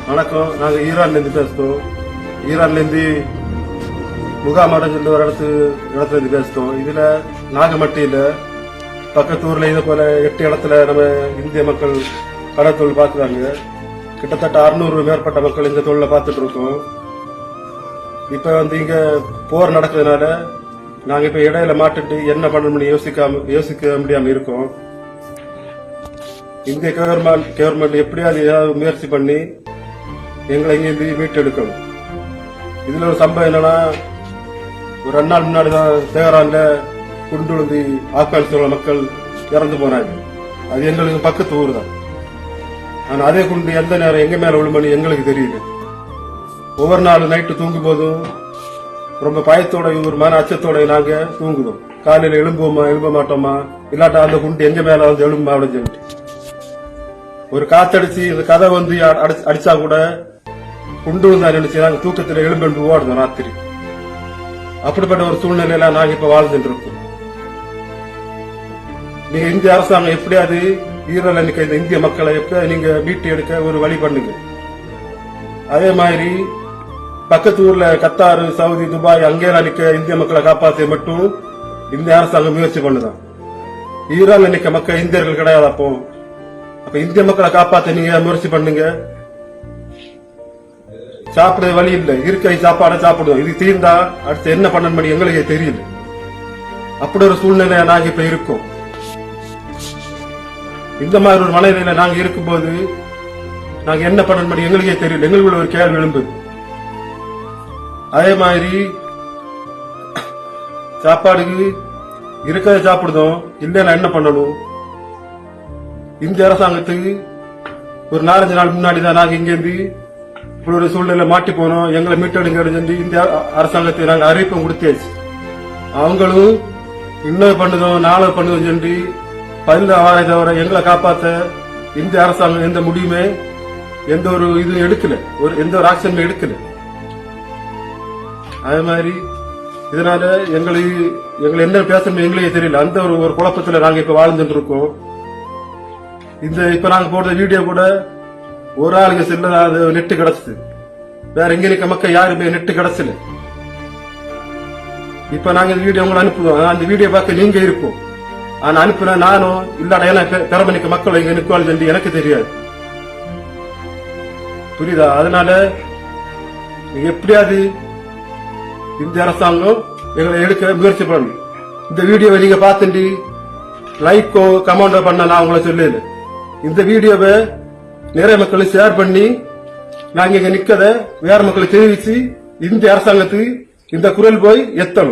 வணக்கம். நாங்கள் ஈரான்லேருந்து பேசுகிறோம். ஈரான்லேருந்து முகாமாடம் சொல்லி ஒரு இடத்துலேருந்து பேசுகிறோம். இதில் நாகமட்டியில் பக்கத்து ஊரில் இதே போல் 8 இடத்துல நம்ம இந்திய மக்கள் கடற்தொழில் பார்க்குறாங்க. கிட்டத்தட்ட 600 மேற்பட்ட மக்கள் இந்த தொழிலை பார்த்துட்டு இருக்கோம். இப்போ இங்கே போர் நடக்கிறதுனால நாங்கள் இப்போ இடையில மாட்டுட்டு என்ன பண்ணணும்னு யோசிக்க முடியாமல் இருக்கோம். இந்திய கவர்மெண்ட் எப்படியாவது ஏதாவது முயற்சி பண்ணி எங்களை இங்கிருந்து மீட்டெடுக்கணும். இதுல ஒரு சம்பவம் என்னன்னா, ஒரு 2 நாள் முன்னாடி தான் தெஹரான்ல குண்டு விழுந்து ஆப்கானிஸ்தான் மக்கள் இறந்து போனாங்க. அது எங்களுக்கு பக்கத்து ஊர் தான். ஆனா அதே குண்டு எந்த நேரம் எங்க மேல விழுமணி எங்களுக்கு தெரியுது. ஒவ்வொரு நாள் நைட்டு தூங்கும் போதும் ரொம்ப பயத்தோட ஒரு மன அச்சத்தோட நாங்க தூங்குதோம். காலையில எழும்ப மாட்டோமா, இல்லாட்டா அந்த குண்டு எங்க மேல எழும்புமா அப்படின்னு சொல்லிட்டு ஒரு காத்தடிச்சு இந்த கதை அடிச்சா கூட குண்டு தான் நினைச்சு நாங்க தூக்கத்துல எழும்பெண்டு ஓடுதோம் ராத்திரி. அப்படிப்பட்ட ஒரு சூழ்நிலையில நாங்க இப்ப வாழ்ந்துட்டு இருக்கோம். நீங்க இந்திய அரசாங்கம் எப்படியாவது ஈரல் நிக்க இந்த இந்திய மக்களை எப்படியாவது நீங்க மீட்டு எடுக்க ஒரு வழி பண்ணுங்க. அதே மாதிரி பக்கத்து ஊர்ல கத்தார், சவுதி, துபாய் அங்கேலாம் நிக்க இந்திய மக்களை காப்பாற்ற மட்டும் இந்திய அரசாங்கம் முயற்சி பண்ணுதான். ஈரான்ல நிக்க மக்கள் இந்தியர்கள் கிடையாது. அப்ப இந்திய மக்களை காப்பாற்ற நீங்க முயற்சி பண்ணுங்க. சாப்பிட வழி இல்லை, இருக்க சாப்பாடை சாப்பிடுவோம். இது தீர்ந்தா அடுத்து என்ன பண்ணணும் எங்களுக்கு தெரியல. அப்படி ஒரு சூழ்நிலை நாங்க இப்ப இருக்கோம். இந்த மாதிரி ஒரு மனநிலையில நாங்க இருக்கும்போது நாங்க என்ன பண்ணணும் எங்களுக்கே தெரியல. எங்களுக்குள்ள ஒரு கேள்வி எழும்புது. அதே மாதிரி சாப்பாடுக்கு இருக்கிறத சாப்பிடுதோம், இல்லைன்னா என்ன பண்ணணும்? இந்திய அரசாங்கத்துக்கு ஒரு 4-5 நாள் முன்னாடி தான் நாங்க இங்கிருந்து இப்படி ஒரு சூழ்நிலை மாட்டி போனோம். எங்களை மீட்டெடுங்க சொல்லி இந்திய அரசாங்கத்தை நாங்க அறிவிப்பும் கொடுத்தாச்சு. அவங்களும் இன்னும் பண்ணுதோம், நாளை பண்ணுதோம் சொல்லி பதில் தவிர எங்களை காப்பாற்ற இந்திய அரசாங்கம் எந்த முடிவுமே எந்த ஒரு இது எடுக்கல, எந்த ஒரு ஆக்ஷனுமே எடுக்கல. அதே மாதிரி இதனால எங்களை என்ன பேசணும் எங்களுக்கே தெரியல. அந்த ஒரு குழப்பத்துல நாங்க இப்ப வாழ்ந்துட்டு இருக்கோம். இப்ப நாங்க போடுற வீடியோ கூட ஒரு ஆளுக்கு செல்ல நெட்டு கிடைச்சது. வேற எங்க இருக்க மக்கள் யாருமே நெட்டு கிடைச்சல. இப்ப நாங்க இந்த வீடியோ உங்களை அனுப்புவோம். அந்த வீடியோ பார்க்க நீங்க இருக்கும். ஆனா அனுப்புன நானும் இல்லாட திறமணிக்க மக்கள் இங்க நிற்குவாள் சொல்லி எனக்கு தெரியாது. புரியுதா? அதனால எப்படியாவது இந்திய அரசாங்கம் எங்களை எடுக்க முயற்சி பண்ணணும். இந்த வீடியோவை நீங்க பார்த்துட்டு லைக்கோ கமெண்டோ பண்ண நான் உங்களை சொல்லல. இந்த வீடியோவை நிறைய மக்களுக்கு ஷேர் பண்ணி நாங்க இங்க நிக்கத வேற மக்களுக்கு தெரிவிச்சு இந்திய அரசாங்கத்துக்கு இந்த குரல் போய் எத்தணும்.